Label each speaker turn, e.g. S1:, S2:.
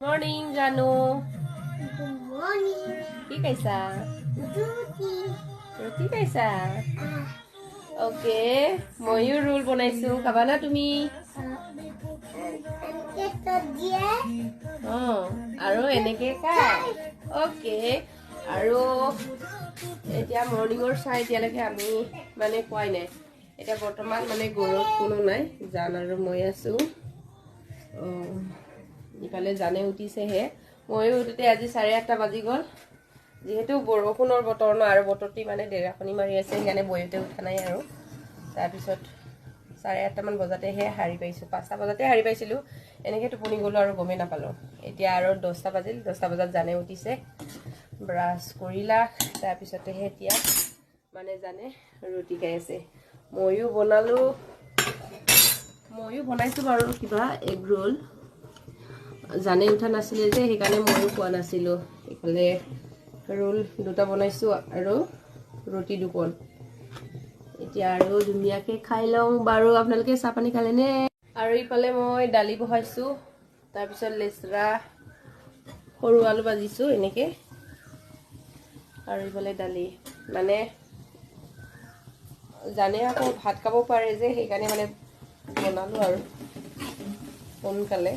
S1: Morning জানো
S2: Morning.
S1: কি খাইছা
S2: Duty.
S1: ৰুটি খাইছা অকে ময়ো ৰোল বনাইছো খাবা না তুমি আৰু এনেকে খাই অকে আৰু এতিয়া মৰ্নিঙৰ চাহ এতিয়ালৈকে আমি মানে খোৱাই নাই এতিয়া বৰ্তমান মানে ঘৰত কোনো নাই জান আৰু মই আছো ইফালে জানে উঠিছেহে ময়ো উঠোতে আজি 8:30 বাজি গ'ল যেহেতু বৰষুণৰ বতৰ ন আৰু বতৰটি মানে ডেৰাখনি মাৰি আছে সেইকাৰণে বহিতে উঠা নাই আৰু তাৰপিছত 8:30 মান বজাতেহে হাৰি পাইছোঁ 5টা বজাতে হাৰি পাইছিলোঁ এনেকৈ টোপনি গ'লোঁ আৰু গমেই নাপালোঁ এতিয়া আৰু 10টা বাজিল 10টা বজাত জানে উঠিছে ব্ৰাছ কৰিলা তাৰপিছতেহে এতিয়া মানে জানে ৰুটি খাই আছে ময়ো বনাইছোঁ বাৰু কিবা এগ ৰোল জানে উঠা নাছিলে যে সেইকাৰণে ময়ো খোৱা নাছিলোঁ ইফালে ৰোল দুটা বনাইছোঁ আৰু ৰুটি দুখন এতিয়া আৰু ধুনীয়াকৈ খাই লওঁ বাৰু আপোনালোকে চাহ পানী খালেনে আৰু ইফালে মই দালি বহাইছোঁ তাৰপিছত লেচৰা সৰু আলু ভাজিছোঁ এনেকৈ আৰু ইফালে দালি মানে জানে আকৌ ভাত খাব পাৰে যে সেইকাৰণে মানে বনালোঁ আৰু সোনকালে